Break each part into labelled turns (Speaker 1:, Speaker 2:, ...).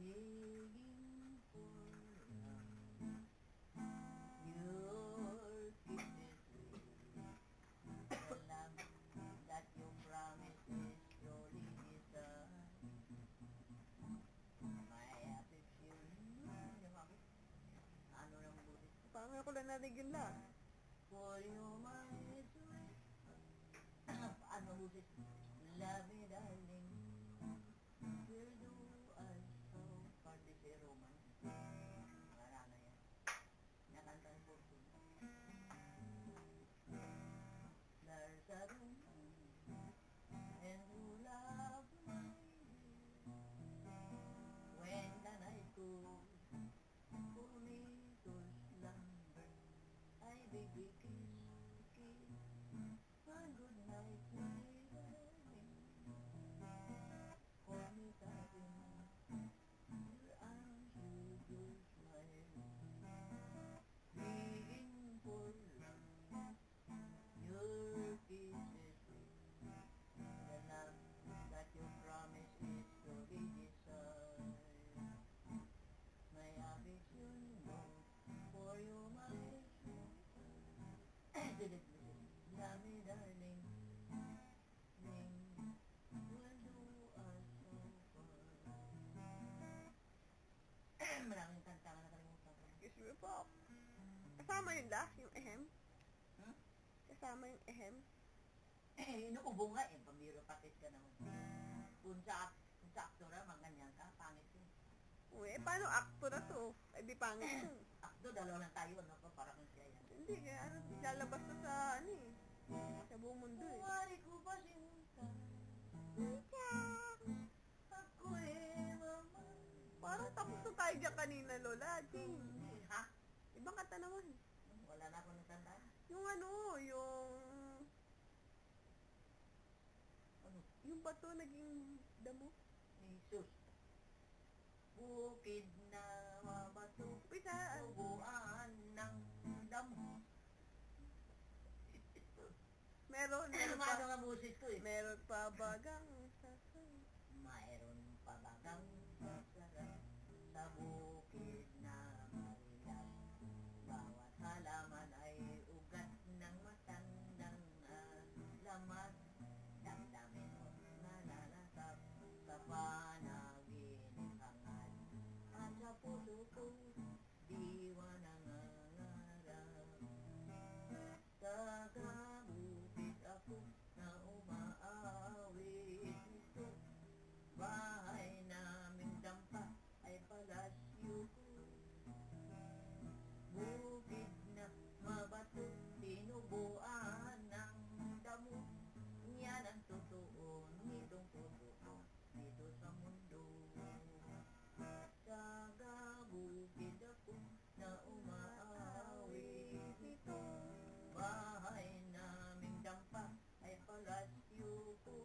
Speaker 1: begging for love. Your kisses will the love that you promised is slowly dissolved. My affection. Ano nang bulit?
Speaker 2: Paano ko lang narinig yun lang?
Speaker 1: For you, my sweet. Ano bulit? Love me, darling. Where do I so far this is Roman? Wala na yan. Nakanta ng puso. There's a room and who love my dear. When the night goes for me to slumber, I baby kiss, kiss, and good night, my darling. Hold me tight in your arms with your smile, begging for love. Your kisses sweet, the love that you promised is slowly dissolved. My affection goes for you, my sweet. Love me, darling. Ring, when do I so far? Maraming kanta nga nakalimutan ko.
Speaker 2: Excuse me po. Kasama yun la? Yung ehem?
Speaker 1: Hmm?
Speaker 2: Kasama yung ehem?
Speaker 1: Inuubo nga eh, pambiro patit ka naman. Kung sa aktora, manganyan ka, pangit yun.
Speaker 2: Uy, paano akto na to? Eh di pangit yun.
Speaker 1: Akto, dalawa lang tayo, ano pa, para kung siya yan.
Speaker 2: Hindi, kaya ano, lalabas na sa ano eh. Sa buong mundo eh.
Speaker 1: Wari ko ba sinta? Ako eh, mama.
Speaker 2: Parang tapos na tayo dyan kanina, Lola. Ching.
Speaker 1: Ha?
Speaker 2: Ibang kata naman.
Speaker 1: Wala na akong natandaan.
Speaker 2: Yung ano,
Speaker 1: Ano?
Speaker 2: yung bato naging damo.
Speaker 1: Jesus. Bukid na mabato,
Speaker 2: Pisa,
Speaker 1: tubuan ng damo.
Speaker 2: meron
Speaker 1: Ano
Speaker 2: pa.
Speaker 1: nga busis ko eh?
Speaker 2: Meron pa bagang sasay.
Speaker 1: Mayroon pa bagang sasarap sa bukid na marilas. Bawat halaman ay ugat ng matandang laman. Damdamin mo nalalasap sa panaginip hangal. At sa puso ko, diwa nangangarap. Tagabukid ako na umaawit nito. Bahay naming dampa ay palasyo ko. Bukid na mabato, tinubuan ng damo. Yan ang totoo nitong puso ko dito sa mundo. Tagabukid ako na umaawit nito. Bahay naming dampa ay palasyo ko.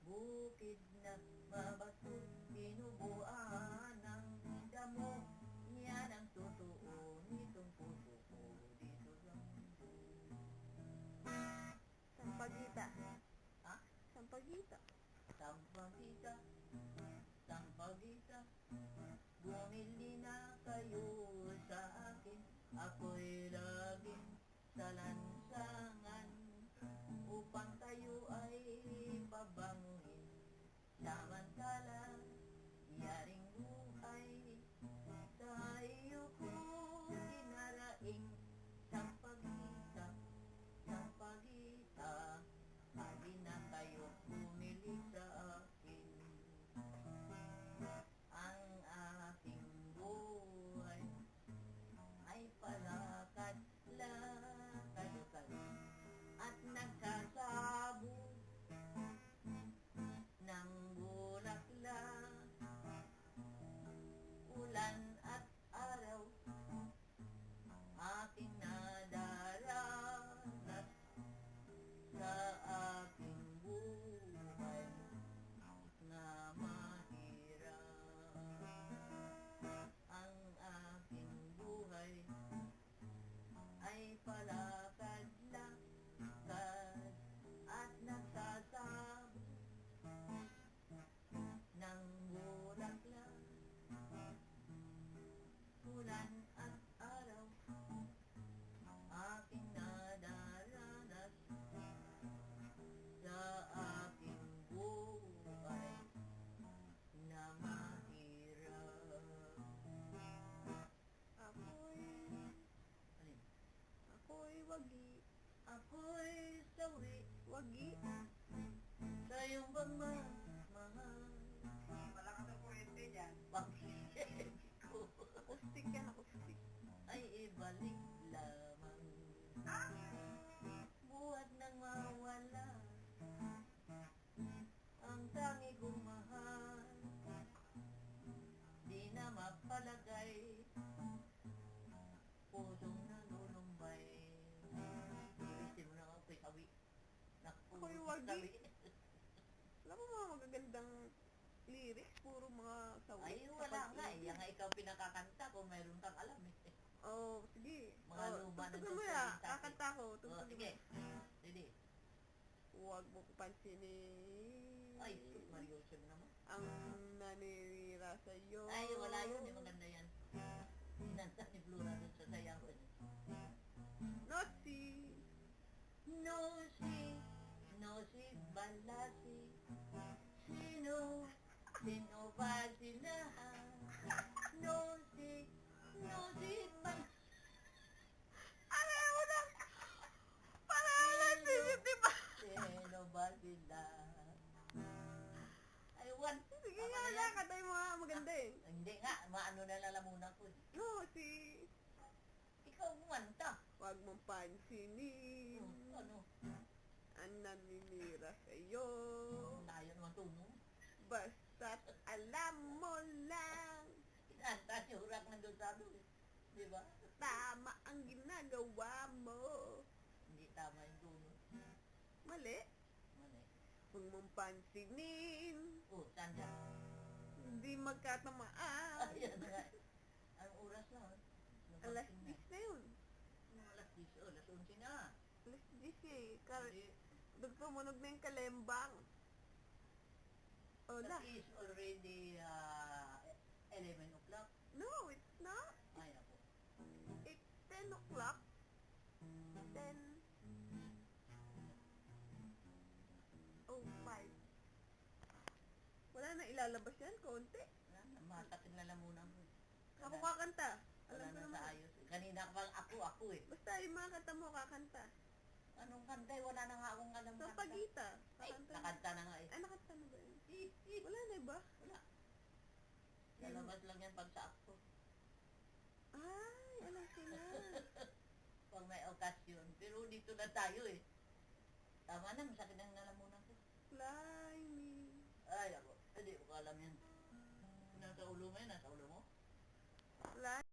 Speaker 1: Bukid na mabato, tinubuan ng damo. Yan ang totoo nitong puso ko dito sa mundo.
Speaker 2: Sampagita.
Speaker 1: Ha?
Speaker 2: Sampagita.
Speaker 1: Sampagita, sampagita, bumili na kayo sa akin. Ako'y laging sa lansangan upang tayo ay pabanguhin. Samantala, yaring buhay sa iyo ko dinaraing. Sampagita, sampagita, hali na kayo bumili sa akin. Ang aking buhay ay palakad-lakad tabi.
Speaker 2: Wala pa mga magagandang lyrics, puro mga sawi.
Speaker 1: Ay, wala nga eh. Yan nga ikaw pinakakanta kung mayroon kang alam eh.
Speaker 2: Oh, sige.
Speaker 1: Mga luma ng
Speaker 2: tugtugin mo
Speaker 1: tugtugin
Speaker 2: ya.
Speaker 1: sa akin.
Speaker 2: Kakanta ko.
Speaker 1: Oh,
Speaker 2: Tugtugin
Speaker 1: sige.
Speaker 2: mo.
Speaker 1: Sige.
Speaker 2: Huwag mo ko pansinin.
Speaker 1: Ay, Mariusip naman.
Speaker 2: Ang nanira sa'yo.
Speaker 1: Ay, wala yun. Di maganda yan. Sinanta ni Flora dun sa sayawan.
Speaker 2: Notsi.
Speaker 1: Nosi, balasi. Sino ba sila? Nosi, balasi.
Speaker 2: Ayaw mo na. Parang lang, di ba?
Speaker 1: Sino ba sila? Ay, one.
Speaker 2: Sige nga na, katay mo nga. Maganda eh.
Speaker 1: Hindi nga, maano na lalamunan ko eh.
Speaker 2: Notsi.
Speaker 1: Ikaw kumanta.
Speaker 2: Huwag mong pansinin.
Speaker 1: Ano?
Speaker 2: Ang naninira sa'yo.
Speaker 1: Tayo naman tunong.
Speaker 2: Basta't alam mo lang.
Speaker 1: Kinanta si Hurak nandun sa ano eh. Di ba?
Speaker 2: Tama ang ginagawa mo.
Speaker 1: Hindi tama yung tunong.
Speaker 2: Mali.
Speaker 1: Mali.
Speaker 2: Huwag mong pansinin.
Speaker 1: Oh, saan dyan?
Speaker 2: Hindi magkatamaan.
Speaker 1: Ayan nga. Anong oras na?
Speaker 2: Alas 10 na yun.
Speaker 1: Anong alas 10? Oh, alas 11 na.
Speaker 2: Alas 10 eh.
Speaker 1: Hindi.
Speaker 2: Tumunog na yung kalembang. Ola.
Speaker 1: That is already 11 o'clock.
Speaker 2: No, it's not.
Speaker 1: Ay, ako.
Speaker 2: It's 10 o'clock. 10. Oh, 5. Wala na ilalabas yan, konti.
Speaker 1: Wala na, masakit na lamunan ko.
Speaker 2: Ako kakanta.
Speaker 1: Wala
Speaker 2: Alam ko
Speaker 1: na sa
Speaker 2: naman.
Speaker 1: ayos. Kanina ka pang ako eh.
Speaker 2: Basta yung mga kanta mo, kakanta.
Speaker 1: Anong kanta eh? Wala na nga akong alam
Speaker 2: Sa
Speaker 1: kanta.
Speaker 2: pagita.
Speaker 1: Ay,
Speaker 2: Kakanta.
Speaker 1: nakanta na nga eh.
Speaker 2: Ay, nakanta na ba yun? Wala na ba?
Speaker 1: Wala. Lalabas lang yan pag sa ako.
Speaker 2: Ay, alam ko na.
Speaker 1: Pag may okasyon. Pero dito na tayo eh. Tama na, masakit ang nalamunan ko.
Speaker 2: Fly me.
Speaker 1: Ay, ako. Hindi ko alam yan. Nasa ulo mo yan, nasa ulo mo.
Speaker 2: Fly